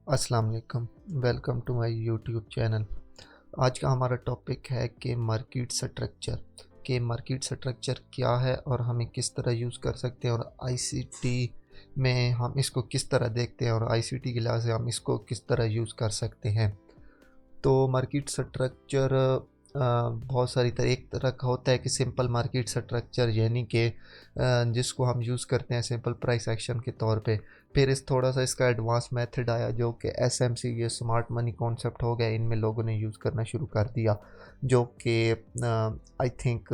अस्सलाम वालेकुम। Welcome to my YouTube channel. आज का हमारा टॉपिक है कि मार्केट स्ट्रक्चर क्या है और हमें किस तरह यूज़ कर सकते हैं, और आईसीटी में हम इसको किस तरह देखते हैं, और आईसीटी के लिहाज से हम इसको किस तरह यूज़ कर सकते हैं। तो मार्केट स्ट्रक्चर बहुत सारी तरह, एक तरह का होता है कि सिंपल मार्केट स्ट्रक्चर, यानी कि जिसको हम यूज़ करते हैं सिंपल प्राइस एक्शन के तौर पे। फिर इस थोड़ा सा इसका एडवांस मेथड आया जो कि एसएमसी, ये स्मार्ट मनी कॉन्सेप्ट हो गया, इनमें लोगों ने यूज़ करना शुरू कर दिया। जो कि आई थिंक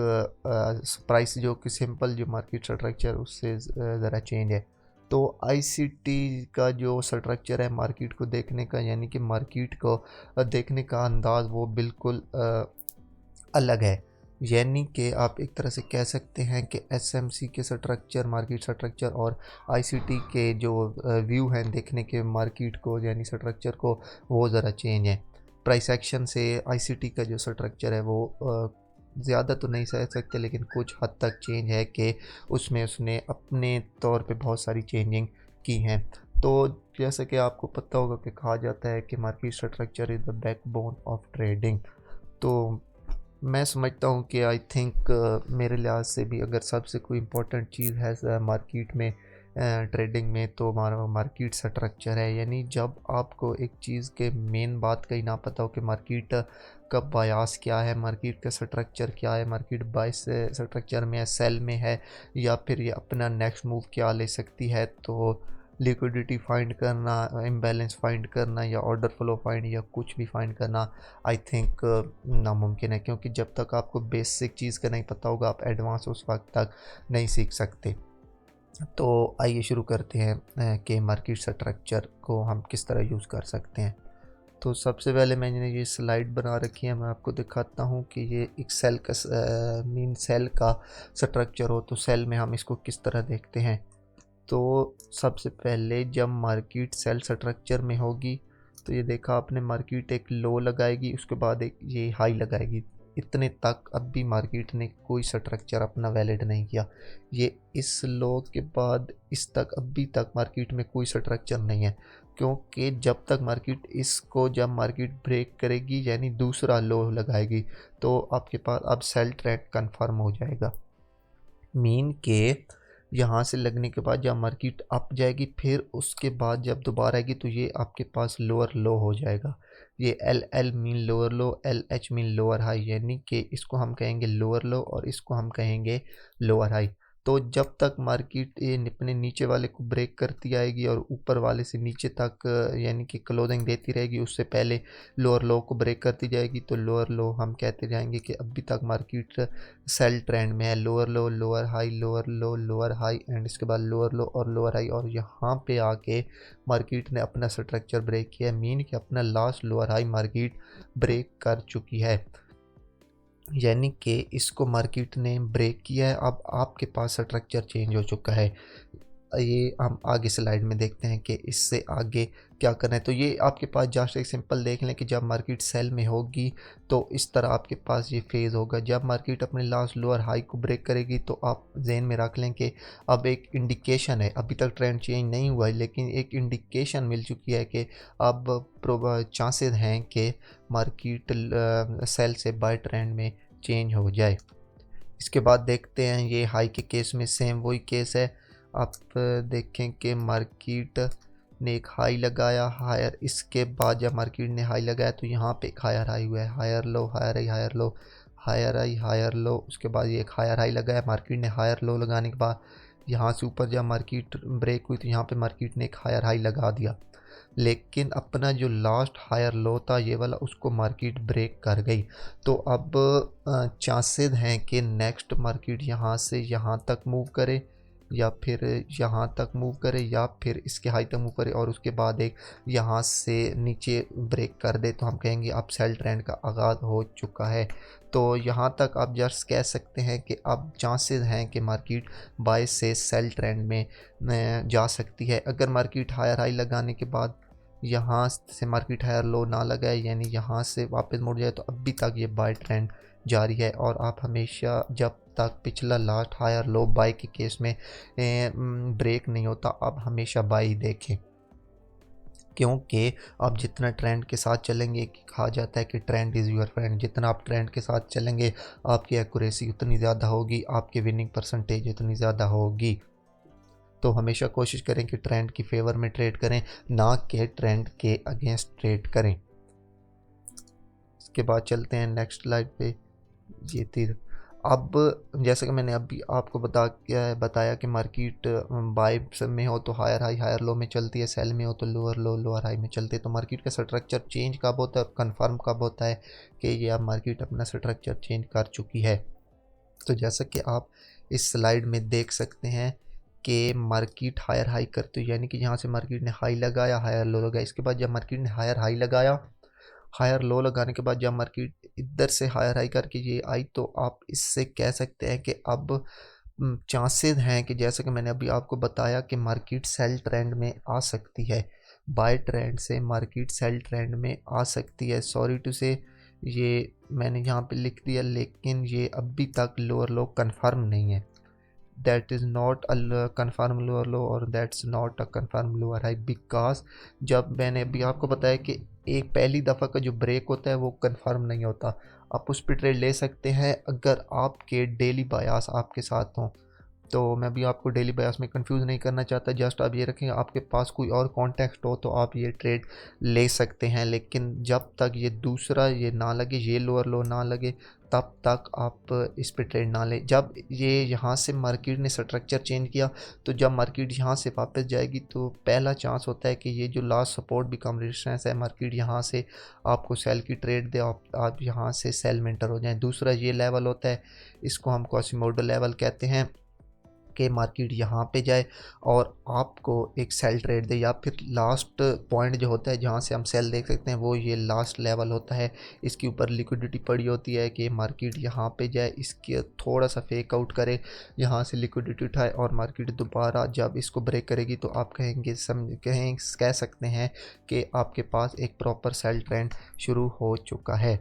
प्राइस जो कि सिंपल जो मार्केट स्ट्रक्चर उससे ज़रा चेंज है। तो आईसीटी का जो स्ट्रक्चर है मार्केट को देखने का, यानी कि मार्केट को देखने का अंदाज़ वो बिल्कुल अलग है। यानी कि आप एक तरह से कह सकते हैं कि एसएमसी के स्ट्रक्चर, मार्केट स्ट्रक्चर, और आईसीटी के जो व्यू हैं देखने के मार्केट को, यानी स्ट्रक्चर को, वो ज़रा चेंज है। प्राइस एक्शन से आईसीटी का जो स्ट्रक्चर है वो ज़्यादा तो नहीं कह सकते, लेकिन कुछ हद तक चेंज है कि उसमें उसने अपने तौर पे बहुत सारी चेंजिंग की हैं। तो जैसे कि आपको पता होगा कि कहा जाता है कि market structure is the backbone of trading. तो मैं समझता हूँ कि आई थिंक मेरे लिहाज से भी अगर सबसे कोई इम्पोर्टेंट चीज़ है मार्केट में, ट्रेडिंग में, तो हमारा मार्केट स्ट्रक्चर है। यानी जब आपको एक चीज़ के मेन बात का ही ना पता हो कि मार्केट का बायास क्या है, मार्केट का स्ट्रक्चर क्या है, मार्केट बाय से स्ट्रक्चर में है, सेल में है, या फिर ये अपना नेक्स्ट मूव क्या ले सकती है, तो लिक्विडिटी फाइंड करना, इम्बैलेंस फाइंड करना, या ऑर्डर फ्लो फाइंड, या कुछ भी फाइंड करना, आई थिंक नामुमकिन है। क्योंकि जब तक आपको बेसिक चीज़ का नहीं पता होगा, आप एडवांस उस वक्त तक नहीं सीख सकते। तो आइए शुरू करते हैं कि मार्केट स्ट्रक्चर को हम किस तरह यूज़ कर सकते हैं। तो सबसे पहले मैंने ये स्लाइड बना रखी है, मैं आपको दिखाता हूँ कि ये एक सेल का सेल का स्ट्रक्चर हो, तो सेल में हम इसको किस तरह देखते हैं। तो सबसे पहले जब मार्केट सेल स्ट्रक्चर में होगी, तो ये देखा आपने, मार्केट एक लो लगाएगी, उसके बाद एक ये हाई लगाएगी। इतने तक अब भी मार्केट ने कोई स्ट्रक्चर अपना वैलिड नहीं किया। ये इस लो के बाद इस तक अभी तक मार्केट में कोई स्ट्रक्चर नहीं है। क्योंकि जब तक मार्केट इसको, जब मार्केट ब्रेक करेगी यानी दूसरा लो लगाएगी, तो आपके पास अब सेल ट्रेंड कंफर्म हो जाएगा। मीन के यहाँ से लगने के बाद जब मार्केट अप जाएगी, फिर उसके बाद जब दोबारा आएगी, तो ये आपके पास लोअर लो हो जाएगा। ये एल एल मीन लोअर लो, L H mean lower high, यानी कि इसको हम कहेंगे लोअर लो और इसको हम कहेंगे लोअर हाई। तो जब तक मार्केट ये अपने नीचे वाले को ब्रेक करती आएगी और ऊपर वाले से नीचे तक यानी कि क्लोजिंग देती रहेगी, उससे पहले लोअर लो को ब्रेक करती जाएगी, तो लोअर लो हम कहते जाएंगे कि अभी तक मार्केट सेल ट्रेंड में है। Lower low, lower high, lower low, lower high, and इसके बाद लोअर लो और लोअर हाई, और यहाँ पे आके मार्केट ने अपना स्ट्रक्चर ब्रेक किया। मीन कि अपना last lower high market break कर चुकी है, यानी कि इसको मार्केट ने ब्रेक किया है। अब आपके पास स्ट्रक्चर चेंज हो चुका है। ये हम आगे स्लाइड में देखते हैं कि इससे आगे क्या करना है। तो ये आपके पास जस्ट एक सिंपल देख लें कि जब मार्केट सेल में होगी, तो इस तरह आपके पास ये फेज़ होगा। जब मार्केट अपने लास्ट लोअर हाई को ब्रेक करेगी, तो आप ज़हन में रख लें कि अब एक इंडिकेशन है, अभी तक ट्रेंड चेंज नहीं हुआ है, लेकिन एक इंडिकेशन मिल चुकी है कि अब चांसेस हैं कि मार्केट सेल से बाय ट्रेंड में चेंज हो जाए। इसके बाद देखते हैं ये हाई के केस में सेम वही केस है। आप देखें कि मार्केट ने एक हाई लगाया, हायर, इसके बाद जब मार्केट ने हाई लगाया, तो यहाँ पे एक हायर हाई हुआ है, higher low, higher high, higher low, higher high, higher low. उसके बाद ये एक हायर हाई लगाया मार्केट ने, हायर लो लगाने के बाद यहाँ से ऊपर जब मार्केट ब्रेक हुई, तो यहाँ पे मार्केट ने एक हायर हाई लगा दिया। लेकिन अपना जो लास्ट हायर लो था ये वाला, उसको मार्केट ब्रेक कर गई। तो अब चांसेस हैं कि नेक्स्ट मार्केट यहाँ से यहाँ तक मूव करे, या फिर यहाँ तक मूव करे, या फिर इसके हाई तक मूव करे, और उसके बाद एक यहाँ से नीचे ब्रेक कर दे, तो हम कहेंगे अब सेल ट्रेंड का आगाज़ हो चुका है। तो यहाँ तक आप जस्ट कह सकते हैं कि अब चांसेस हैं कि मार्केट बाय से सेल ट्रेंड में जा सकती है। अगर मार्केट हायर हाई लगाने के बाद यहाँ से मार्केट हायर लो ना लगाए, यानी यहाँ से वापस मुड़ जाए, तो अभी तक ये बाय ट्रेंड जारी है। और आप हमेशा जब तक पिछला लास्ट हायर लो बाय के केस में ब्रेक नहीं होता, आप हमेशा बाय ही देखें। क्योंकि आप जितना ट्रेंड के साथ चलेंगे, कहा जाता है कि ट्रेंड इज़ योर फ्रेंड, जितना आप ट्रेंड के साथ चलेंगे आपकी एक्यूरेसी उतनी ज़्यादा होगी, आपकी विनिंग परसेंटेज उतनी ज़्यादा होगी। तो हमेशा कोशिश करें कि ट्रेंड की फेवर में ट्रेड करें, ना कि ट्रेंड के अगेंस्ट ट्रेड करें। इसके बाद चलते हैं नेक्स्ट स्लाइड पे। ये तीर अब जैसे कि मैंने अभी आपको बताया कि मार्केट बाय में हो तो हायर हाई हायर लो में चलती है, सेल में हो तो लोअर लो लोअर हाई में चलती है। तो मार्केट का स्ट्रक्चर चेंज कब होता है और कन्फर्म कब होता है कि ये अब मार्केट अपना स्ट्रक्चर चेंज कर चुकी है। तो जैसा कि आप इस स्लाइड में देख सकते हैं कि मार्केट हायर हाई करती है, यानी कि यहाँ से मार्केट ने हाई लगाया, हायर लो लगाया। इसके बाद जब मार्केट ने हायर हाई लगाया, हायर लो लगाने के बाद जब मार्केट इधर से हायर हाई करके ये आई, तो आप इससे कह सकते हैं कि अब चांसेस हैं कि जैसे कि मैंने अभी आपको बताया कि मार्केट सेल ट्रेंड में आ सकती है, बाय ट्रेंड से मार्केट सेल ट्रेंड में आ सकती है। सॉरी टू से ये मैंने यहाँ पे लिख दिया, लेकिन ये अभी तक लोअर लो कंफर्म नहीं है। That is not a confirm lower low और that's not a confirm lower high, because जब मैंने अभी आपको बताया कि एक पहली दफ़ा का जो ब्रेक होता है वो कंफर्म नहीं होता। आप उस पर ट्रेड ले सकते हैं अगर आपके डेली बायास आपके साथ हों। तो मैं भी आपको डेली बायस में कंफ्यूज नहीं करना चाहता, जस्ट आप ये रखें आपके पास कोई और कॉन्टेक्स्ट हो तो आप ये ट्रेड ले सकते हैं, लेकिन जब तक ये दूसरा ये ना लगे, ये लोअर लो ना लगे, तब तक आप इस पे ट्रेड ना लें। जब ये यहाँ से मार्केट ने स्ट्रक्चर चेंज किया, तो जब मार्केट यहाँ से वापस जाएगी तो पहला चांस होता है कि ये जो लास्ट सपोर्ट बिकम रेजिस्टेंस है, मार्केट यहाँ से आपको सेल की ट्रेड दे, आप यहाँ से सेल में एंटर हो जाएँ। दूसरा ये लेवल होता है, इसको हम क्वासीमोडो लेवल कहते हैं, कि मार्केट यहाँ पे जाए और आपको एक सेल ट्रेड दे, या फिर लास्ट पॉइंट जो होता है जहाँ से हम सेल देख सकते हैं वो ये लास्ट लेवल होता है। इसके ऊपर लिक्विडिटी पड़ी होती है कि मार्केट यहाँ पे जाए, इसके थोड़ा सा फेक आउट करे, यहाँ से लिक्विडिटी उठाए और मार्केट दोबारा जब इसको ब्रेक करेगी तो आप कह सकते हैं कि आपके पास एक प्रॉपर सेल ट्रेंड शुरू हो चुका है।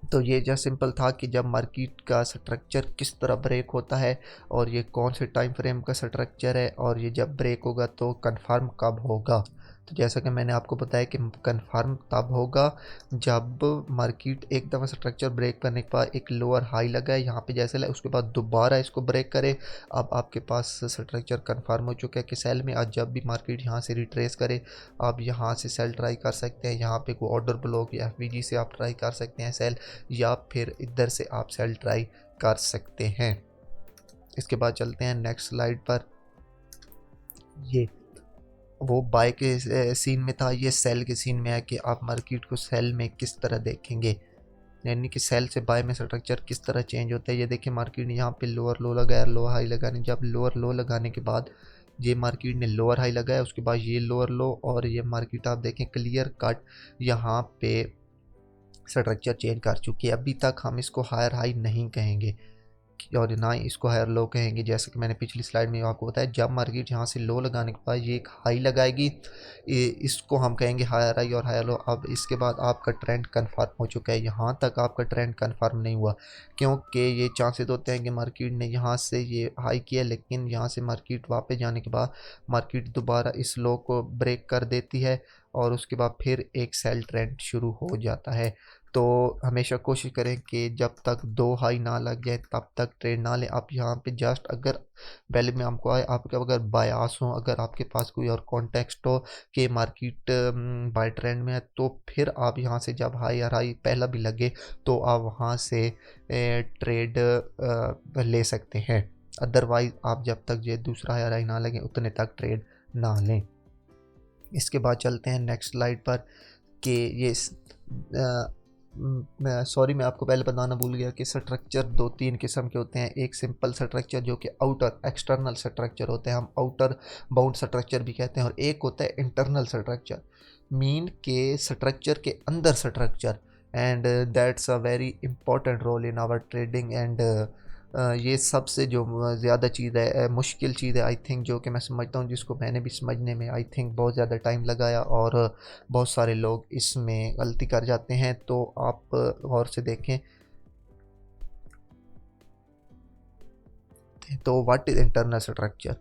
तो ये जस्ट सिंपल था कि जब मार्केट का स्ट्रक्चर किस तरह ब्रेक होता है और ये कौन से टाइम फ्रेम का स्ट्रक्चर है, और ये जब ब्रेक होगा तो कंफर्म कब होगा। तो जैसा कि मैंने आपको बताया कि कंफर्म तब होगा जब मार्केट एक दफ़ा स्ट्रक्चर ब्रेक करने के बाद एक लोअर हाई लगा है यहाँ पे, जैसे लगा उसके बाद दोबारा इसको ब्रेक करे, अब आपके पास स्ट्रक्चर कंफर्म हो चुका है कि सेल में। आज जब भी मार्केट यहाँ से रिट्रेस करे, आप यहाँ से सेल ट्राई कर सकते हैं, यहाँ पे कोई ऑर्डर ब्लॉक या एफवीजी से आप ट्राई कर सकते हैं सेल, या फिर इधर से आप सेल ट्राई कर सकते हैं। इसके बाद चलते हैं नेक्स्ट स्लाइड पर। ये वो बाय के सीन में था, ये सेल के सीन में है कि आप मार्केट को सेल में किस तरह देखेंगे, यानी कि सेल से बाय में स्ट्रक्चर किस तरह चेंज होता है। ये देखिए मार्केट ने यहाँ पे लोअर लो लगाया, लोअर हाई लगाने, जब लोअर लो लगाने के बाद ये मार्केट ने लोअर हाई लगाया, उसके बाद ये लोअर लो, और ये मार्केट आप देखें क्लियर कट यहाँ पे स्ट्रक्चर चेंज कर चुकी है। अभी तक हम इसको हायर हाई नहीं कहेंगे और ना ही इसको हायर लो कहेंगे। जैसे कि मैंने पिछली स्लाइड में आपको बताया, जब मार्केट यहाँ से लो लगाने के बाद ये एक हाई लगाएगी, इसको हम कहेंगे हायर हाई और हायर लो। अब इसके बाद आपका ट्रेंड कन्फर्म हो चुका है, यहाँ तक आपका ट्रेंड कन्फर्म नहीं हुआ, क्योंकि ये चांसेस होते हैं कि मार्केट ने यहाँ से ये हाई किया, लेकिन यहाँ से मार्केट वापस जाने के बाद मार्केट दोबारा इस लो को ब्रेक कर देती है और उसके बाद फिर एक सेल ट्रेंड शुरू हो जाता है। तो हमेशा कोशिश करें कि जब तक दो हाई ना लग जाए तब तक ट्रेड ना लें। आप यहाँ पे जस्ट अगर पहले में आपको आए, आपका अगर बायास हो, अगर आपके पास कोई और कॉन्टेक्स्ट हो कि मार्केट बाय ट्रेंड में है, तो फिर आप यहाँ से जब हाई या हाई पहला भी लगे तो आप वहाँ से ट्रेड ले सकते हैं। अदरवाइज आप जब तक ये दूसरा हाई हाई ना लगे उतने तक ट्रेड ना लें। इसके बाद चलते हैं नेक्स्ट स्लाइड पर कि ये सॉरी मैं आपको पहले बताना भूल गया कि स्ट्रक्चर दो तीन किस्म के होते हैं। एक सिंपल स्ट्रक्चर जो कि आउटर एक्सटर्नल स्ट्रक्चर होते हैं, हम आउटर बाउंड स्ट्रक्चर भी कहते हैं, और एक होता है इंटरनल स्ट्रक्चर, मीन के स्ट्रक्चर के अंदर structure, and that's a very important role in our trading. एंड ये सबसे जो ज़्यादा चीज़ है, मुश्किल चीज़ है आई थिंक, जो कि मैं समझता हूँ, जिसको मैंने भी समझने में आई थिंक बहुत ज़्यादा टाइम लगाया, और बहुत सारे लोग इसमें गलती कर जाते हैं। तो आप गौर से देखें। तो what is internal structure?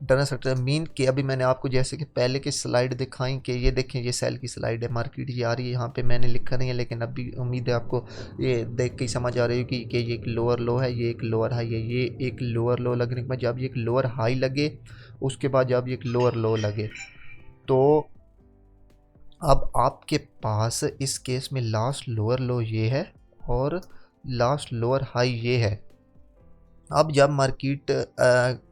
Internal structure mean कि अभी मैंने आपको जैसे कि पहले की स्लाइड दिखाई कि ये देखें, ये सेल की स्लाइड है, मार्केट ये आ रही है, यहाँ पे मैंने लिखा नहीं है लेकिन अभी उम्मीद है आपको ये देख के ही समझ आ रही है कि ये एक लोअर लो है, ये एक लोअर हाई है। ये एक लोअर लो लगने के बाद जब ये एक लोअर हाई लगे, उसके बाद जब ये एक लोअर लो लगे, तो अब आपके पास इस केस में लास्ट लोअर लो ये है और लास्ट लोअर हाई ये है। अब जब मार्केट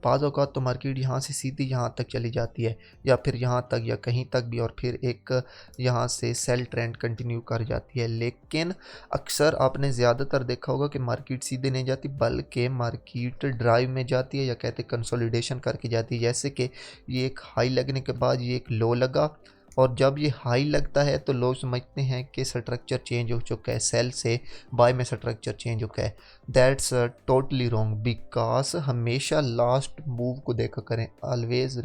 पास होगा तो मार्केट यहाँ से सीधी यहाँ तक चली जाती है या फिर यहाँ तक या कहीं तक भी, और फिर एक यहाँ से सेल ट्रेंड कंटिन्यू कर जाती है। लेकिन अक्सर आपने ज़्यादातर देखा होगा कि मार्केट सीधे नहीं जाती बल्कि मार्केट ड्राइव में जाती है या कहते कंसोलिडेशन करके जाती है। जैसे कि ये एक हाई लगने के बाद ये एक लो लगा और जब ये हाई लगता है तो लोग समझते हैं कि स्ट्रक्चर चेंज हो चुका है, सेल से बाय में स्ट्रक्चर चेंज हो गया है। दैट्स टोटली रॉन्ग बिकॉज हमेशा लास्ट मूव को देखा करें। ऑलवेज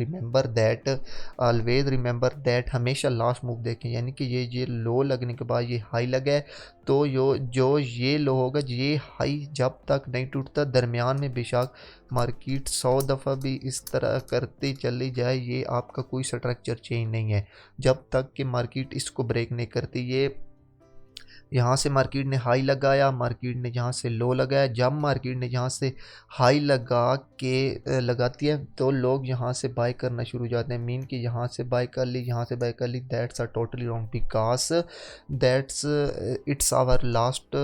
रिमेंबर दैट हमेशा लास्ट मूव देखें, यानी कि ये लो लगने के बाद ये हाई लगा है तो जो ये लो होगा, ये हाई जब तक नहीं टूटता दरमियान में बेशक मार्केट 100 दफ़ा भी इस तरह करते चली जाए, ये आपका कोई स्ट्रक्चर चेंज नहीं है जब तक कि मार्केट इसको ब्रेक नहीं करती। ये यहाँ से मार्केट ने हाई लगाया, मार्केट ने यहाँ से लो लगाया, जब मार्केट ने यहाँ से हाई लगा के लगाती है तो लोग यहाँ से बाय करना शुरू हो जाते हैं। मीन कि यहाँ से बाय कर ली, यहाँ से बाय कर ली, that's are totally wrong because that's it's our last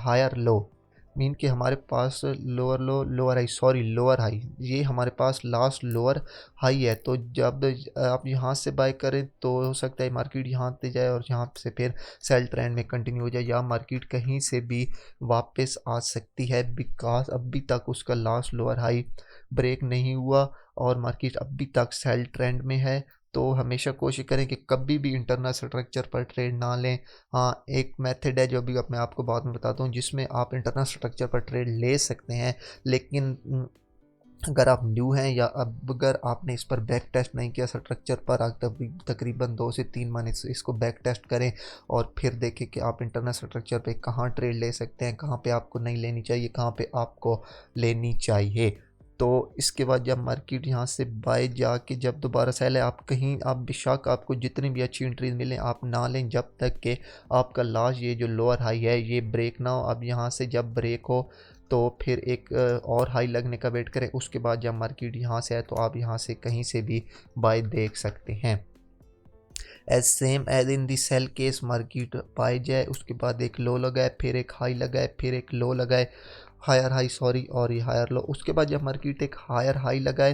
higher low. Mean कि हमारे पास लोअर हाई, ये हमारे पास लास्ट लोअर हाई है। तो जब आप यहाँ से बाय करें तो हो सकता है मार्केट यहाँ पे जाए और यहाँ से फिर सेल ट्रेंड में कंटिन्यू हो जाए, या मार्केट कहीं से भी वापस आ सकती है बिकॉज अभी तक उसका लास्ट लोअर हाई ब्रेक नहीं हुआ और मार्केट अभी तक सेल ट्रेंड में है। तो हमेशा कोशिश करें कि कभी भी इंटरनल स्ट्रक्चर पर ट्रेड ना लें। हाँ, एक मेथड है जो अभी मैं आपको बाद में बताता हूँ जिसमें आप इंटरनल स्ट्रक्चर पर ट्रेड ले सकते हैं, लेकिन अगर आप न्यू हैं या अब अगर आपने इस पर बैक टेस्ट नहीं किया स्ट्रक्चर पर, आज तकरीबन 2 से 3 महीने से इसको बैक टेस्ट करें और फिर देखें कि आप इंटरनल स्ट्रक्चर पे कहाँ ट्रेड ले सकते हैं, कहाँ पे आपको नहीं लेनी चाहिए, कहाँ पे आपको लेनी चाहिए। तो इसके बाद जब मार्केट यहाँ से बाय जाके जब दोबारा सेल है, आप कहीं आप बेशक आपको जितनी भी अच्छी एंट्रीज मिलें आप ना लें जब तक कि आपका लास्ट ये जो लोअर हाई है ये ब्रेक ना हो। अब यहाँ से जब ब्रेक हो तो फिर एक और हाई लगने का वेट करें, उसके बाद जब मार्केट यहाँ से आए तो आप यहाँ से कहीं से भी बाय देख सकते हैं। As same as in the sell case, market buy जाए, उसके बाद एक लो लगाए, फिर एक हाई लगाए, फिर एक लो लगाए, हायर हाई सॉरी, और ये हायर लो, उसके बाद जब मार्केट एक हायर हाई लगाए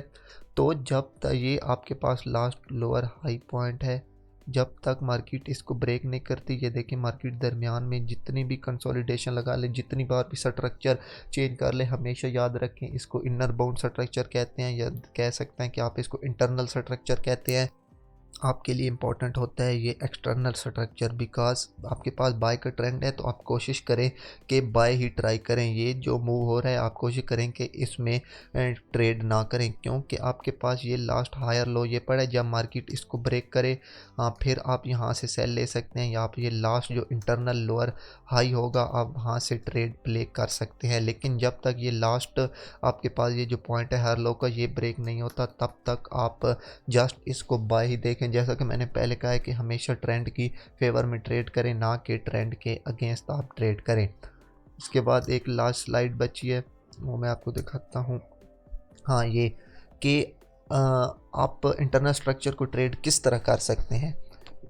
तो जब तक ये आपके पास लास्ट लोअर हाई पॉइंट है, जब तक मार्केट इसको ब्रेक नहीं करती, ये देखिए मार्केट दरमियान में जितनी भी कंसोलिडेशन लगा ले, जितनी बार भी स्ट्रक्चर चेंज कर ले, हमेशा याद रखें इसको इनर बाउंड स्ट्रक्चर कहते हैं या कह सकते हैं कि आप इसको इंटरनल स्ट्रक्चर कहते हैं। आपके लिए इम्पॉर्टेंट होता है ये एक्सटर्नल स्ट्रक्चर बिकॉज आपके पास बाय का ट्रेंड है तो आप कोशिश करें कि बाय ही ट्राई करें। ये जो मूव हो रहा है आप कोशिश करें कि इसमें ट्रेड ना करें, क्योंकि आपके पास ये लास्ट हायर लो ये पड़ा है। जब मार्केट इसको ब्रेक करे फिर आप यहाँ से सेल ले सकते हैं, या आप ये लास्ट जो इंटरनल लोअर हाई होगा आप वहाँ से ट्रेड प्ले कर सकते हैं। लेकिन जब तक ये लास्ट आपके पास ये जो पॉइंट है हायर लो का ये ब्रेक नहीं होता तब तक आप जस्ट इसको बाय ही देखें। जैसा कि मैंने पहले कहा है कि हमेशा ट्रेंड की फेवर में ट्रेड करें, ना कि ट्रेंड के अगेंस्ट आप ट्रेड करें। इसके बाद एक लास्ट स्लाइड बची है वो मैं आपको दिखाता हूँ। हाँ, ये कि आप इंटरनल स्ट्रक्चर को ट्रेड किस तरह कर सकते हैं,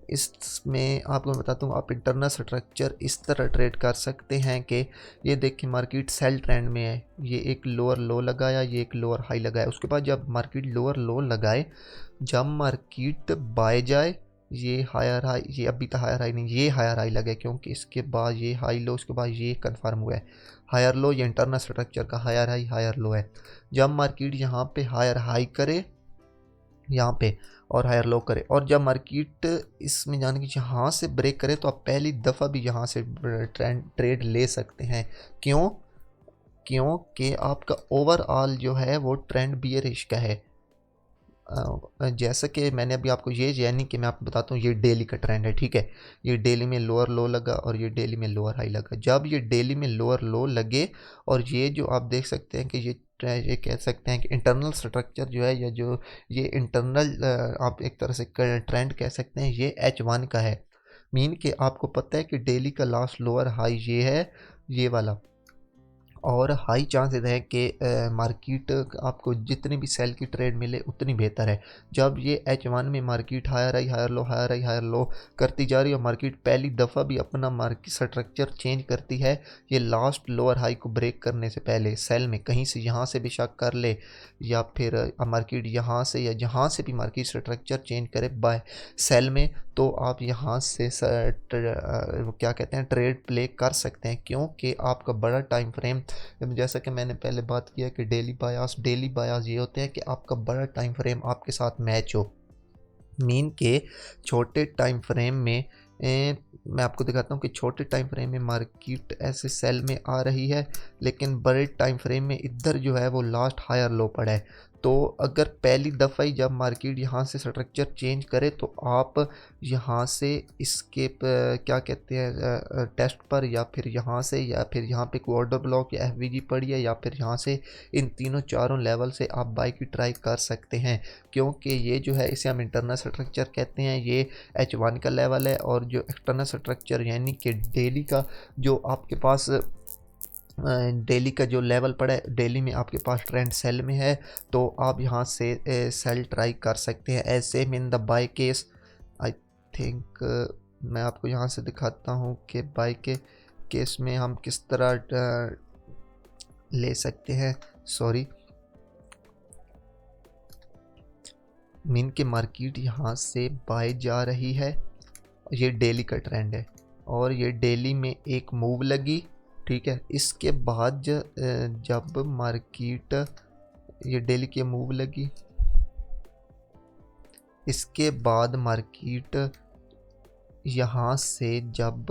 इसमें आपको मैं बताता हूँ। आप इंटरनल स्ट्रक्चर इस तरह ट्रेड कर सकते हैं कि ये देखिए मार्केट सेल ट्रेंड में है, ये एक लोअर लो लगाया, ये एक लोअर हाई लगाया, उसके बाद जब मार्केट लोअर लो लगाए, जब मार्केट बाय जाए, ये हायर हाई, ये अभी तक हायर हाई नहीं, ये हायर हाई लगे क्योंकि इसके बाद ये हाई लो, उसके बाद ये कंफर्म हुआ है हायर लो। ये इंटरनल स्ट्रक्चर का हायर हाई हायर लो है। जब मार्केट यहाँ पे हायर हाई करे यहाँ पे और हायर लो करे, और जब मार्केट इसमें जाने की यहाँ से ब्रेक करे तो आप पहली दफ़ा भी यहाँ से ट्रेड ले सकते हैं। क्यों? क्योंकि आपका ओवरऑल जो है वो ट्रेंड बियरिश का है। जैसा कि मैंने अभी आपको ये यानी कि मैं आपको बताता हूँ, ये डेली का ट्रेंड है, ठीक है। ये डेली में लोअर लो लगा और ये डेली में लोअर हाई लगा। जब ये डेली में लोअर लो लगे और ये जो आप देख सकते हैं कि ये ये कह सकते हैं कि इंटरनल स्ट्रक्चर जो है, या जो ये इंटरनल आप एक तरह से ट्रेंड कह सकते हैं, ये H1 का है। मीन कि आपको पता है कि डेली का लास्ट लोअर हाई ये है, ये वाला, और हाई चांसेस है कि मार्केट आपको जितनी भी सेल की ट्रेड मिले उतनी बेहतर है। जब ये H1 में market higher high higher low higher high higher low करती जा रही है और मार्केट पहली दफ़ा भी अपना मार्केट स्ट्रक्चर चेंज करती है, ये लास्ट लोअर हाई को ब्रेक करने से पहले सेल में कहीं से यहाँ से भी शक कर ले, या फिर मार्केट यहाँ से या जहाँ से भी मार्केट स्ट्रक्चर चेंज करे बाय सेल में, तो आप यहाँ से क्या कहते हैं ट्रेड प्ले कर सकते हैं, क्योंकि आपका बड़ा टाइम फ्रेम, जैसा कि मैंने पहले बात किया कि डेली बायास ये होते हैं कि आपका बड़ा टाइम फ्रेम आपके साथ मैच हो। मीन के छोटे टाइम फ्रेम में मैं आपको दिखाता हूँ कि छोटे टाइम फ्रेम में मार्केट ऐसे सेल में आ रही है, लेकिन बड़े टाइम फ्रेम में इधर जो है वो लास्ट हायर लो पड़ा है। तो अगर पहली दफ़ा ही जब मार्केट यहाँ से स्ट्रक्चर चेंज करे, तो आप यहाँ से इसके क्या कहते हैं टेस्ट पर, या फिर यहाँ से, या फिर यहाँ पे कोई ऑर्डर ब्लॉक या एफवीजी पड़ी है, या फिर यहाँ से इन तीनों चारों लेवल से आप बाई की ट्राई कर सकते हैं, क्योंकि ये जो है इसे हम इंटरनल स्ट्रक्चर कहते हैं। ये H1 का लेवल है, और जो एक्सटर्नल स्ट्रक्चर यानी कि डेली का जो आपके पास डेली का जो लेवल पड़ा है, डेली में आपके पास ट्रेंड सेल में है, तो आप यहाँ से सेल ट्राई कर सकते हैं। ऐसे में in the by case I think मैं आपको यहाँ से दिखाता हूँ कि बाय के केस में हम किस तरह ले सकते हैं। सॉरी, मीन के मार्केट यहाँ से बाय जा रही है, ये डेली का ट्रेंड है, और ये डेली में एक मूव लगी, ठीक है। इसके बाद जब मार्केट, ये डेली की मूव लगी, इसके बाद मार्केट यहाँ से जब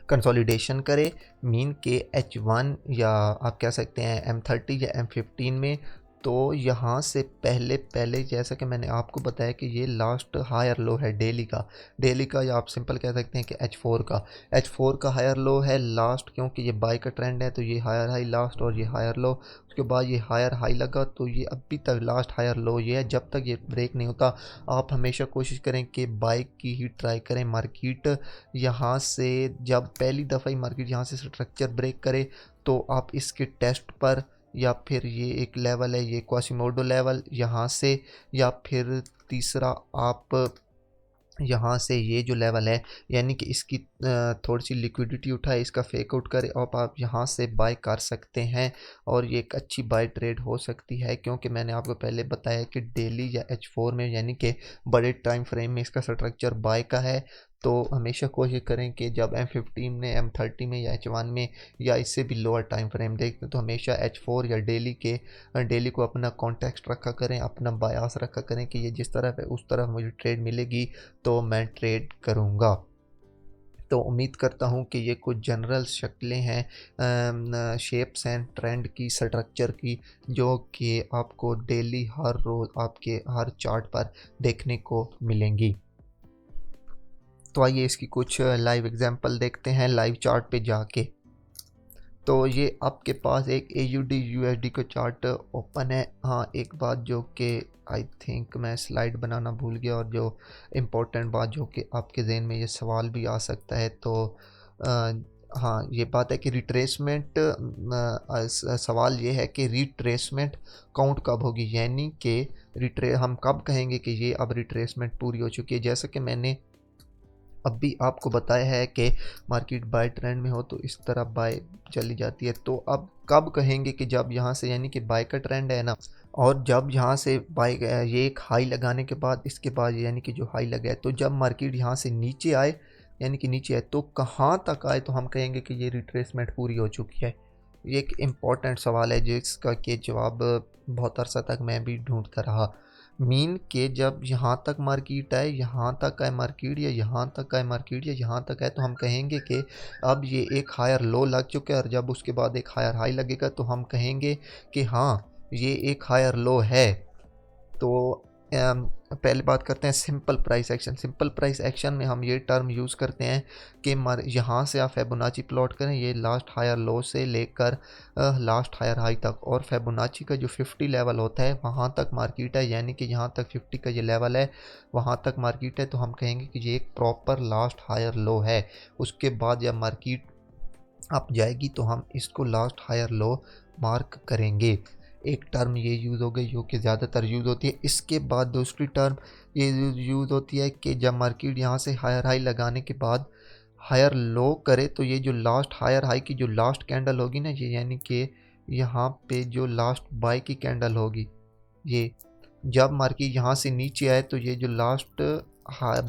कंसोलिडेशन करे, मीन के H1 या आप कह सकते हैं M30 या M15 में, तो यहाँ से पहले जैसा कि मैंने आपको बताया कि ये लास्ट हायर लो है डेली का, या आप सिंपल कह सकते हैं कि H4 का हायर लो है लास्ट, क्योंकि ये बाय का ट्रेंड है, तो ये हायर हाई लास्ट और ये हायर लो, उसके बाद ये हायर हाई लगा, तो ये अभी तक लास्ट हायर लो ये है। जब तक ये ब्रेक नहीं होता, आप हमेशा कोशिश करें कि बाय की ही ट्राई करें। मार्केट यहाँ से जब पहली दफ़ा ही मार्केट यहाँ से स्ट्रक्चर ब्रेक करे, तो आप इसके टेस्ट पर, या फिर ये एक लेवल है ये क्वासिमोडो लेवल, यहाँ से, या फिर तीसरा आप यहाँ से ये जो लेवल है, यानी कि इसकी थोड़ी सी लिक्विडिटी उठाए, इसका फेक आउट करे, और आप यहाँ से बाय कर सकते हैं, और ये एक अच्छी बाय ट्रेड हो सकती है, क्योंकि मैंने आपको पहले बताया कि डेली या H4 में यानी कि बड़े टाइम फ्रेम में इसका स्ट्रक्चर बाय का है। तो हमेशा कोशिश करें कि जब M15 में, M30 में या H1 में, या इससे भी लोअर टाइम फ्रेम देखते हैं, तो हमेशा H4 या डेली को अपना कॉन्टेक्स्ट रखा करें, अपना बायास रखा करें कि ये जिस तरफ है उस तरफ मुझे ट्रेड मिलेगी तो मैं ट्रेड करूँगा। तो उम्मीद करता हूँ कि ये कुछ जनरल शक्लें हैं, शेप्स हैं ट्रेंड की, स्ट्रक्चर की, जो कि आपको डेली हर रोज़ आपके हर चार्ट पर देखने को मिलेंगी। तो आइए इसकी कुछ लाइव एग्जांपल देखते हैं लाइव चार्ट पे जाके। तो ये आपके पास एक AUD USD का चार्ट ओपन है। हाँ, एक बात जो कि आई थिंक मैं स्लाइड बनाना भूल गया, और जो इम्पोर्टेंट बात जो कि आपके जहन में ये सवाल भी आ सकता है, तो हाँ, ये बात है कि रिट्रेसमेंट, सवाल ये है कि रिट्रेसमेंट काउंट कब होगी, यानी कि हम कब कहेंगे कि ये अब रिट्रेसमेंट पूरी हो चुकी है। जैसा कि मैंने अभी आपको बताया है कि मार्केट बाय ट्रेंड में हो तो इस तरह बाय चली जाती है, तो अब कब कहेंगे कि जब यहाँ से, यानी कि बाय का ट्रेंड है ना, और जब यहाँ से बाय ये एक हाई लगाने के बाद, इसके बाद यानी कि जो हाई लगा है, तो जब मार्केट यहाँ से नीचे आए, यानी कि नीचे आए तो कहाँ तक आए, तो हम कहेंगे कि ये रिट्रेसमेंट पूरी हो चुकी है। ये एक इम्पॉर्टेंट सवाल है जिसका कि जवाब बहुत अरसा तक मैं भी ढूंढता रहा। मीन के जब यहाँ तक मार्केट आए, यहाँ तक आए मार्केट, या यहाँ तक आए मार्केट, या यहाँ तक आए, तो हम कहेंगे कि अब ये एक हायर लो लग चुका है, और जब उसके बाद एक हायर हाई लगेगा तो हम कहेंगे कि हाँ, ये एक हायर लो है। तो पहले बात करते हैं simple price action. Simple price action में हम ये टर्म यूज़ करते हैं कि यहाँ से आप फिबोनाची प्लॉट करें, ये लास्ट हायर लो से लेकर लास्ट हायर हाई तक, और फिबोनाची का जो 50 लेवल होता है वहाँ तक मार्केट है, यानी कि यहाँ तक 50 का ये लेवल है, वहाँ तक मार्केट है, तो हम कहेंगे कि ये एक प्रॉपर लास्ट हायर लो है। उसके बाद जब मार्केट अप जाएगी तो हम इसको लास्ट हायर लो मार्क करेंगे। एक टर्म ये यूज़ हो गई जो कि ज़्यादातर यूज़ होती है। इसके बाद दूसरी टर्म ये यूज़ होती है कि जब मार्केट यहाँ से हायर हाई लगाने के बाद हायर लो करे, तो ये जो लास्ट हायर हाई की जो लास्ट कैंडल होगी ना, ये यानी कि यहाँ पे जो लास्ट बाय की कैंडल होगी, ये जब मार्केट यहाँ से नीचे आए तो ये जो लास्ट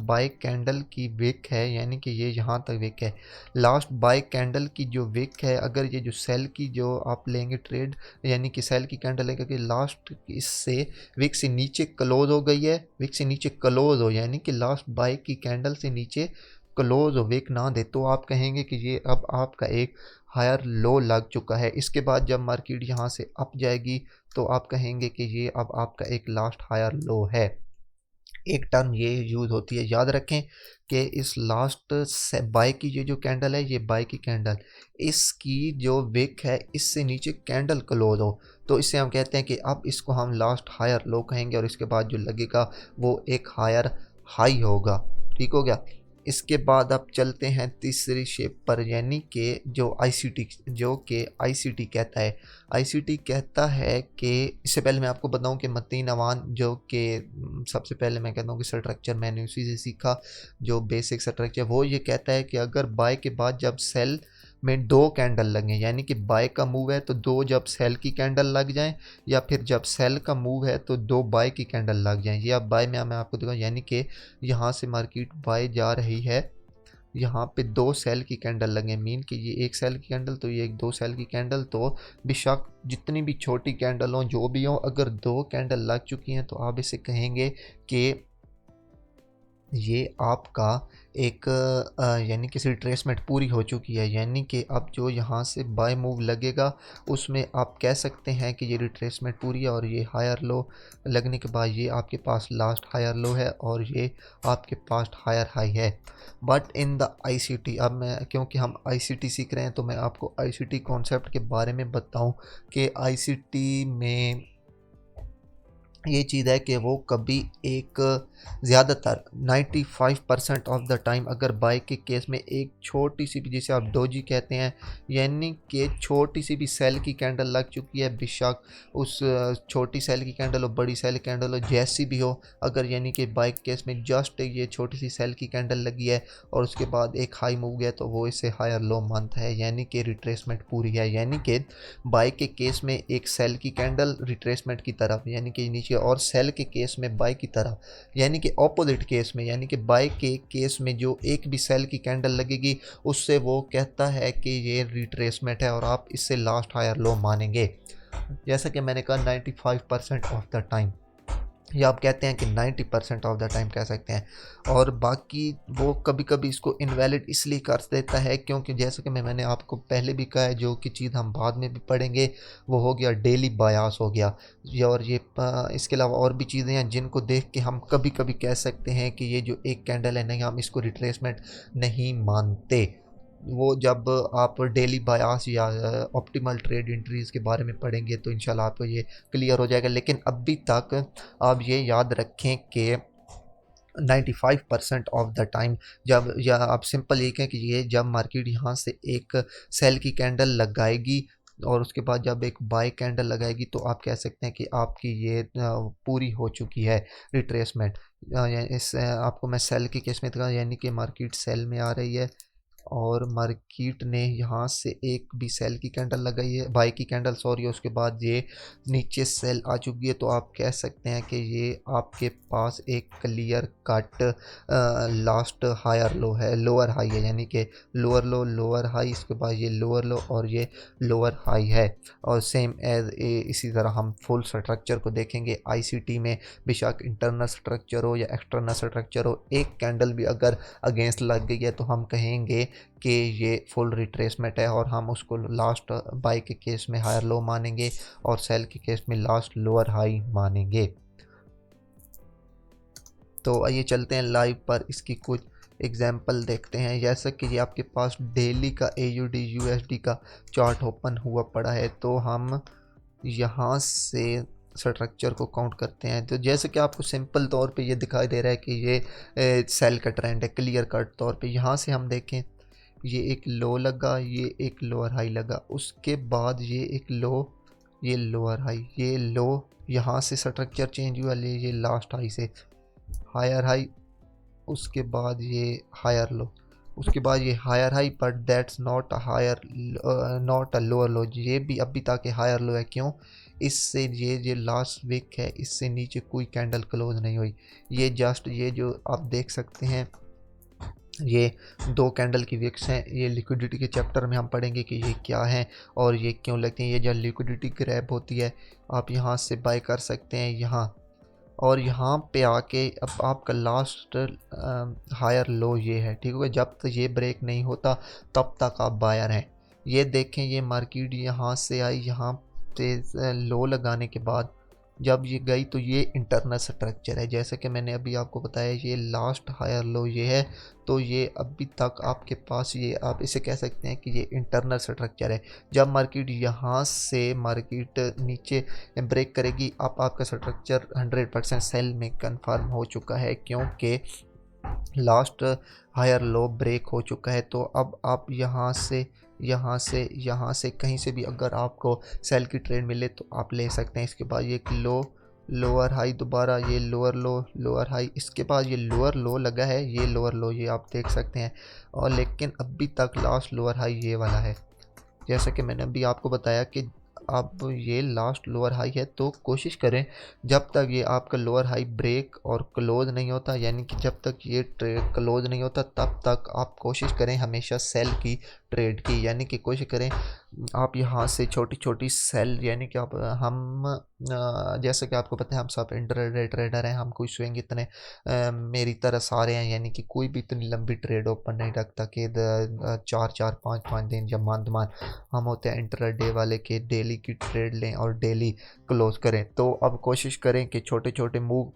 बाय कैंडल की विक है, यानी कि ये यहाँ तक विक है, लास्ट बाय कैंडल की जो विक है, अगर ये जो सेल की जो आप लेंगे ट्रेड, यानी कि सेल की कैंडल है कि लास्ट इससे विक से नीचे क्लोज हो गई है, विक से नीचे क्लोज हो, यानी कि लास्ट बाय की कैंडल से नीचे क्लोज हो, विक ना दे, तो आप कहेंगे कि ये अब आपका एक हायर लो लग चुका है। इसके बाद जब मार्केट यहाँ से अप जाएगी तो आप कहेंगे कि ये अब आपका एक लास्ट हायर लो है। एक टर्म ये यूज़ होती है, याद रखें कि इस लास्ट से बाय की ये जो कैंडल है, ये बाय की कैंडल, इसकी जो विक है इससे नीचे कैंडल क्लोज हो, तो इससे हम कहते हैं कि अब इसको हम लास्ट हायर लो कहेंगे, और इसके बाद जो लगेगा वो एक हायर हाई होगा। ठीक हो गया। इसके बाद अब चलते हैं तीसरी शेप पर, यानी कि जो आईसीटी, जो कि आईसीटी कहता है। आईसीटी कहता है कि इससे पहले मैं आपको बताऊं कि मतीन अवान, जो कि सबसे पहले मैं कहता हूं कि स्ट्रक्चर मैंने उसी से सीखा, जो बेसिक स्ट्रक्चर, वो ये कहता है कि अगर बाय के बाद जब सेल में दो कैंडल लगें, यानी कि बाय का मूव है तो दो जब सेल की कैंडल लग जाएं, या फिर जब सेल का मूव है तो दो बाय की कैंडल लग जाएं। ये अब बाय में मैं आपको दिखाऊं, यानी कि यहाँ से मार्केट बाय जा रही है, यहाँ पे दो सेल की कैंडल लगे, मीन कि ये एक सेल की कैंडल तो ये एक दो सेल की कैंडल, तो बेशक जितनी भी छोटी कैंडल हो जो भी हो, अगर दो कैंडल लग चुकी हैं तो आप इसे कहेंगे कि ये आपका एक यानी कि रिट्रेसमेंट पूरी हो चुकी है, यानी कि अब जो यहाँ से बाय मूव लगेगा उसमें आप कह सकते हैं कि ये रिट्रेसमेंट पूरी है, और ये हायर लो लगने के बाद ये आपके पास लास्ट हायर लो है, और ये आपके पास हायर हाई है। बट इन द आईसीटी, अब मैं क्योंकि हम आईसीटी सीख रहे हैं तो मैं आपको आईसीटी कॉन्सेप्ट के बारे में बताऊं कि आईसीटी में ये चीज़ है कि वो कभी एक ज़्यादातर 95% ऑफ द टाइम अगर बाइक के केस में एक छोटी सी भी, जिसे आप डोजी कहते हैं, यानी कि छोटी सी भी सेल की कैंडल लग चुकी है, बेशक उस छोटी सेल की कैंडल हो, बड़ी सेल की कैंडल हो, जैसी भी हो, अगर यानी कि बाइक केस में जस्ट ये छोटी सी सेल की कैंडल लगी है और उसके बाद एक हाई मूव गया, तो वो इसे हायर लो मानता है, यानी कि रिट्रेसमेंट पूरी है। यानी कि बाइक के केस में एक सेल की कैंडल रिट्रेसमेंट की तरफ, यानी कि नीचे, और सेल के केस में बाय की तरफ, यानी कि ऑपोजिट केस में, यानी कि बाय के केस में जो एक भी सेल की कैंडल लगेगी उससे वो कहता है कि ये रिट्रेसमेंट है और आप इससे लास्ट हायर लो मानेंगे। जैसा कि मैंने कहा 95% ऑफ द टाइम, या आप कहते हैं कि 90% ऑफ द टाइम कह सकते हैं, और बाकी वो कभी कभी इसको इनवैलिड इसलिए कर देता है क्योंकि जैसे कि मैंने आपको पहले भी कहा है, जो कि चीज़ हम बाद में भी पढ़ेंगे, वो हो गया डेली बायास हो गया। और ये इसके अलावा और भी चीज़ें हैं जिनको देख के हम कभी कभी कह सकते हैं कि ये जो एक कैंडल है, नहीं हम इसको रिट्रेसमेंट नहीं मानते। वो जब आप डेली बायास या ऑप्टिमल ट्रेड एंट्रीज के बारे में पढ़ेंगे तो इंशाल्लाह आपको ये क्लियर हो जाएगा। लेकिन अभी तक आप ये याद रखें कि 95% ऑफ द टाइम, जब, या आप सिंपल ये कहें कि ये जब मार्केट यहाँ से एक सेल की कैंडल लगाएगी और उसके बाद जब एक बाय कैंडल लगाएगी, तो आप कह सकते हैं कि आपकी ये पूरी हो चुकी है रिट्रेसमेंट। इस आपको मैं सेल की केस में था, यानी कि मार्केट सेल में आ रही है और मार्केट ने यहाँ से एक भी सेल की कैंडल लगाई है, बाई की कैंडल सॉरी, उसके बाद ये नीचे सेल आ चुकी है, तो आप कह सकते हैं कि ये आपके पास एक clear cut last higher low है, लोअर हाई है, यानी कि लोअर लो लोअर हाई, इसके बाद ये लोअर लो और ये लोअर हाई है। और सेम एज इसी तरह हम फुल स्ट्रक्चर को देखेंगे आईसीटी में, बेशक इंटरनल स्ट्रक्चर हो या एक्सटर्नल स्ट्रक्चर हो, एक कैंडल भी अगर अगेंस्ट लग गई है तो हम कहेंगे कि ये फुल रिट्रेसमेंट है और हम उसको लास्ट बाई के केस में हायर लो मानेंगे और सेल के केस में लास्ट लोअर हाई मानेंगे। तो आइए चलते हैं लाइव पर इसकी कुछ एग्जांपल देखते हैं। जैसा कि ये आपके पास डेली का AUD USD का चार्ट ओपन हुआ पड़ा है, तो हम यहाँ से स्ट्रक्चर को काउंट करते हैं। तो जैसे कि आपको सिंपल तौर पे ये दिखाई दे रहा है कि ये सेल का ट्रेंड है, क्लियर कट तौर पे। यहाँ से हम देखें, ये एक लो लगा, ये एक लोअर हाई लगा, उसके बाद ये एक लो, ये लोअर हाई, ये लो, यहाँ से स्ट्रक्चर चेंज हुआ, ये लास्ट हाई से हायर हाई, उसके बाद ये हायर लो, उसके बाद ये higher high, but that's not a higher, not a lower low. ये भी अभी तक हायर लो है। क्यों? इससे ये लास्ट वीक है, इससे नीचे कोई कैंडल क्लोज नहीं हुई। ये जस्ट ये जो आप देख सकते हैं, ये 2 कैंडल की विक्स हैं। ये लिक्विडिटी के चैप्टर में हम पढ़ेंगे कि ये क्या है और ये क्यों लगती हैं। ये जब लिक्विडिटी ग्रैब होती है, आप यहाँ से बाय कर सकते हैं यहाँ, और यहाँ पे आके अब आपका लास्ट हायर लो ये है, ठीक है। जब तक ये ब्रेक नहीं होता तब तक आप बायर हैं। ये देखें, ये मार्केट यहाँ से आई, यहाँ पे लो लगाने के बाद जब ये गई तो ये इंटरनल स्ट्रक्चर है। जैसे कि मैंने अभी आपको बताया, ये लास्ट हायर लो ये है, तो ये अभी तक आपके पास, ये आप इसे कह सकते हैं कि ये इंटरनल स्ट्रक्चर है। जब मार्केट यहाँ से मार्केट नीचे ब्रेक करेगी, अब आपका स्ट्रक्चर 100% सेल में कंफर्म हो चुका है, क्योंकि लास्ट हायर लो ब्रेक हो चुका है। तो अब आप यहाँ से कहीं से भी अगर आपको सेल की ट्रेड मिले तो आप ले सकते हैं। इसके बाद ये लो, लोअर हाई, दोबारा ये लोअर लो, लोअर हाई, इसके बाद ये लोअर लो लगा है, ये लोअर लो, ये आप देख सकते हैं। और लेकिन अभी तक लास्ट लोअर हाई ये वाला है। जैसा कि मैंने अभी आपको बताया कि अब ये लास्ट लोअर हाई है, तो कोशिश करें जब तक ये आपका लोअर हाई ब्रेक और क्लोज नहीं होता, यानी कि जब तक ये ट्रेड क्लोज नहीं होता, तब तक आप कोशिश करें हमेशा सेल की ट्रेड की। यानी कि कोशिश करें आप यहाँ से छोटी छोटी सेल, यानी कि आप जैसे कि आपको पता है हम सब इंटरडे ट्रेडर हैं, हम कोई स्विंग इतने मेरी तरह सारे हैं, यानी कि कोई भी इतनी लंबी ट्रेड ओपन नहीं रखता कि 4-4 5-5 दिन या मंथ हम होते हैं इंटरडे वाले के डेली की ट्रेड लें और डेली क्लोज करें। तो अब कोशिश करें कि छोटे छोटे मूव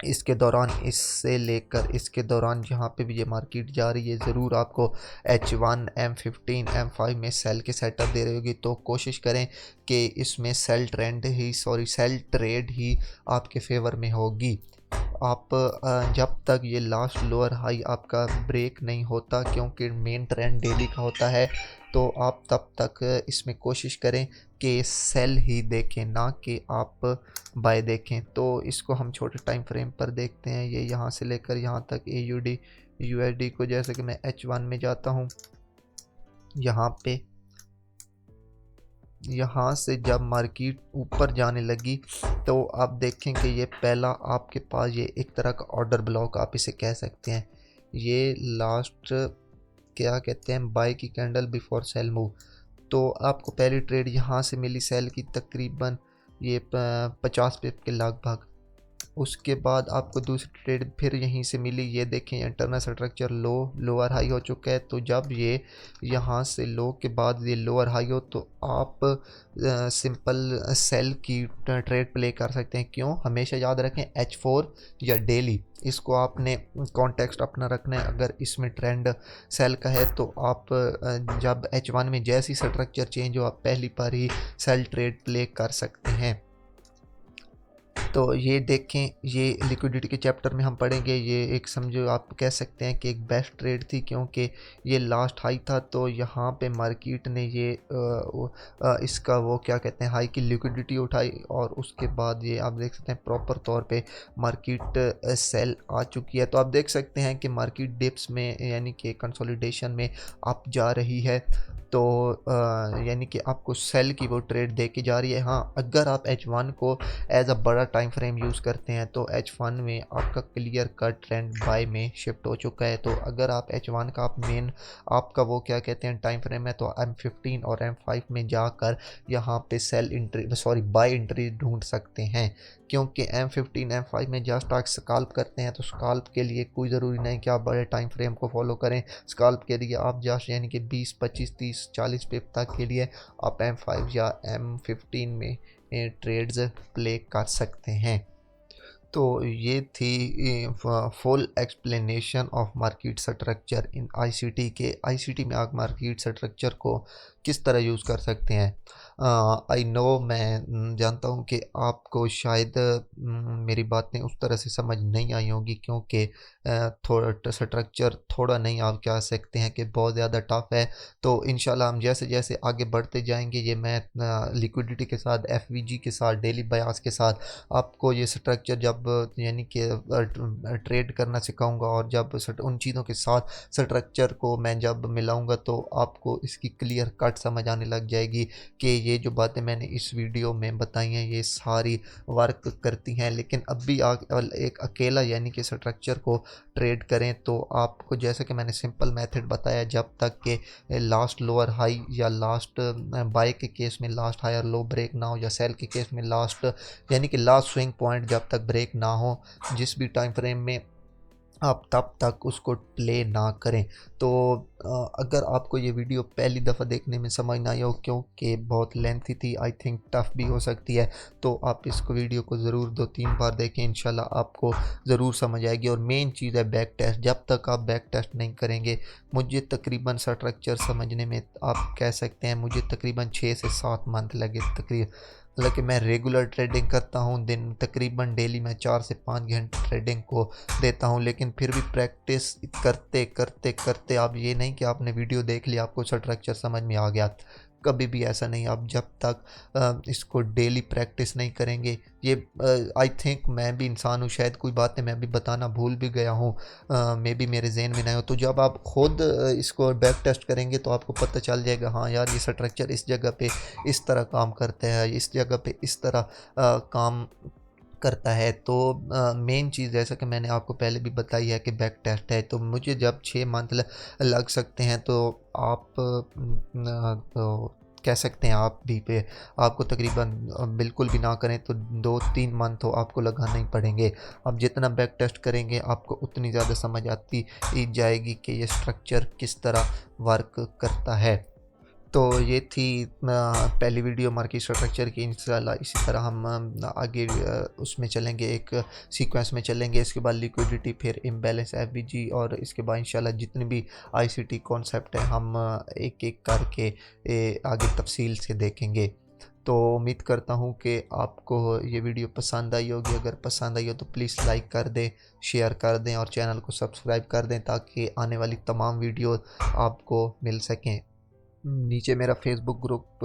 इसके दौरान, इससे लेकर इसके दौरान जहाँ पे भी ये मार्केट जा रही है, ज़रूर आपको H1 M15 M5 में सेल के सेटअप दे रही होगी। तो कोशिश करें कि इसमें सेल ट्रेड ही आपके फेवर में होगी। आप जब तक ये लास्ट लोअर हाई आपका ब्रेक नहीं होता, क्योंकि मेन ट्रेंड डेली का होता है, तो आप तब तक इसमें कोशिश करें कि सेल ही देखें, ना कि आप बाय देखें। तो इसको हम छोटे टाइम फ्रेम पर देखते हैं। ये यहाँ से लेकर यहाँ तक AUD USD को, जैसे कि मैं H1 में जाता हूँ, यहाँ से जब मार्केट ऊपर जाने लगी, तो आप देखें कि ये पहला आपके पास ये एक तरह का ऑर्डर ब्लॉक आप इसे कह सकते हैं। ये लास्ट क्या कहते हैं, बाय की कैंडल बिफोर सेल मूव। तो आपको पहली ट्रेड यहाँ से मिली सेल की, तकरीबन ये 50 पिप के लगभग। उसके बाद आपको दूसरी ट्रेड फिर यहीं से मिली। ये देखें, इंटरनल स्ट्रक्चर लो, लोअर हाई हो चुका है। तो जब ये यहाँ से लो के बाद ये लोअर हाई हो, तो आप सिंपल सेल की ट्रेड प्ले कर सकते हैं। क्यों? हमेशा याद रखें H4 या डेली, इसको आपने कॉन्टेक्स्ट अपना रखना है। अगर इसमें ट्रेंड सेल का है तो आप जब H1 में जैसी स्ट्रक्चर चेंज हो, आप पहली बार ही सेल ट्रेड प्ले कर सकते हैं। तो ये देखें, ये लिक्विडिटी के चैप्टर में हम पढ़ेंगे। ये एक समझो आप कह सकते हैं कि एक बेस्ट ट्रेड थी, क्योंकि ये लास्ट हाई था। तो यहाँ पे मार्केट ने ये इसका वो क्या कहते हैं, हाई की लिक्विडिटी उठाई, और उसके बाद ये आप देख सकते हैं प्रॉपर तौर पे मार्केट सेल आ चुकी है। तो आप देख सकते हैं कि मार्केट डिप्स में, यानी कि कंसोलिडेशन में आप जा रही है। तो यानी कि आपको सेल की वो ट्रेड दे के जा रही है। हाँ, अगर आप H1 को एज अ बड़ा टाइम फ्रेम यूज़ करते हैं, तो H1 में आपका क्लियर कट ट्रेंड बाय में शिफ्ट हो चुका है। तो अगर आप H1 का आप मेन आपका वो क्या कहते हैं टाइम फ्रेम है, तो M15 और M5 में जाकर यहाँ पे बाय एंट्री ढूंढ सकते हैं। क्योंकि M15 M5 में जस्ट आप स्काल्प करते हैं, तो स्काल्प के लिए कोई ज़रूरी नहीं कि आप बड़े टाइम फ्रेम को फॉलो करें। स्काल्प के लिए आप जस्ट यानी कि 20 25 30 40 पिप तक के लिए आप M5 या M15 में ट्रेड्स प्ले कर सकते हैं। तो ये थी full explanation of market structure in ICT के आईसीटी में आप मार्केट स्ट्रक्चर को किस तरह यूज़ कर सकते हैं। आई नो मैं जानता हूँ कि आपको शायद मेरी बातें उस तरह से समझ नहीं आई होंगी, क्योंकि थोड़ा स्ट्रक्चर थोड़ा नहीं, आप कह सकते हैं कि बहुत ज़्यादा टफ है। तो इंशाल्लाह हम जैसे जैसे आगे बढ़ते जाएंगे, ये मैं लिक्विडिटी के साथ, एफवीजी के साथ, डेली बयास के साथ आपको ये स्ट्रक्चर जब यानी कि ट्रेड करना सिखाऊंगा, और जब उन चीज़ों के साथ स्ट्रक्चर को मैं जब मिलाऊंगा तो आपको इसकी क्लियर कट समझ आने लग जाएगी कि ये जो बातें मैंने इस वीडियो में बताई हैं ये सारी वर्क करती हैं। लेकिन अब भी एक अकेला यानी कि स्ट्रक्चर को ट्रेड करें तो आपको, जैसा कि मैंने सिंपल मेथड बताया, जब तक कि लास्ट लोअर हाई या लास्ट बाय के केस में लास्ट हायर लो ब्रेक ना हो, या सेल के केस में लास्ट यानी कि लास्ट स्विंग पॉइंट जब तक ब्रेक ना हो, जिस भी टाइम फ्रेम में, आप तब तक उसको प्ले ना करें। तो अगर आपको ये वीडियो पहली दफ़ा देखने में समझ ना आई हो, क्योंकि बहुत लेंथी थी, आई थिंक टफ भी हो सकती है, तो आप इसको वीडियो को ज़रूर 2-3 बार देखें, इंशाल्लाह आपको ज़रूर समझ आएगी। और मेन चीज़ है बैक टेस्ट, जब तक आप बैक टेस्ट नहीं करेंगे, मुझे तकरीबन स्ट्रक्चर समझने में आप कह सकते हैं मुझे तकरीबन 6 से 7 मंथ लगे तकरीबन। हालांकि मैं रेगुलर ट्रेडिंग करता हूँ, दिन तकरीबन डेली मैं 4 से 5 घंटे ट्रेडिंग को देता हूँ, लेकिन फिर भी प्रैक्टिस करते करते करते, आप ये नहीं कि आपने वीडियो देख लिया आपको स्ट्रक्चर समझ में आ गया, कभी भी ऐसा नहीं। आप जब तक इसको डेली प्रैक्टिस नहीं करेंगे, ये आई थिंक मैं भी इंसान हूँ, शायद कोई बातें मैं भी बताना भूल भी गया हूँ, मे बी मेरे जहन में नहीं हो, तो जब आप खुद इसको बैक टेस्ट करेंगे तो आपको पता चल जाएगा, हाँ यार ये स्ट्रक्चर इस जगह पे इस तरह काम करता है, इस जगह पे इस तरह काम करता है। तो मेन चीज़ जैसा कि मैंने आपको पहले भी बताई है कि बैक टेस्ट है, तो मुझे जब 6 मंथ लग सकते हैं, तो आप तो कह सकते हैं आप भी पे आपको तकरीबन बिल्कुल भी ना करें तो 2-3 मंथ तो आपको लगाना ही पड़ेंगे। आप जितना बैक टेस्ट करेंगे आपको उतनी ज़्यादा समझ आती ही जाएगी कि ये स्ट्रक्चर किस तरह वर्क करता है। तो ये थी पहली वीडियो मार्केट स्ट्रक्चर की। इंशाल्लाह इसी तरह हम आगे उसमें चलेंगे, एक सीक्वेंस में चलेंगे, इसके बाद लिक्विडिटी, फिर इम्बैलेंस एफबीजी, और इसके बाद इंशाल्लाह जितने भी आईसीटी कॉन्सेप्ट है हम एक एक करके आगे तफसील से देखेंगे। तो उम्मीद करता हूँ कि आपको ये वीडियो पसंद आई होगी। अगर पसंद आई हो तो प्लीज़ लाइक कर दें, शेयर कर दें और चैनल को सब्सक्राइब कर दें, ताकि आने वाली तमाम वीडियो आपको मिल सकें। नीचे मेरा फेसबुक ग्रुप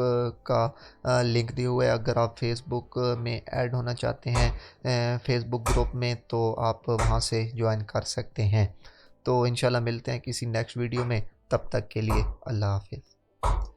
का लिंक दिया हुआ है, अगर आप फेसबुक में ऐड होना चाहते हैं फेसबुक ग्रुप में, तो आप वहां से ज्वाइन कर सकते हैं। तो इंशाल्लाह मिलते हैं किसी नेक्स्ट वीडियो में, तब तक के लिए अल्लाह हाफिज़।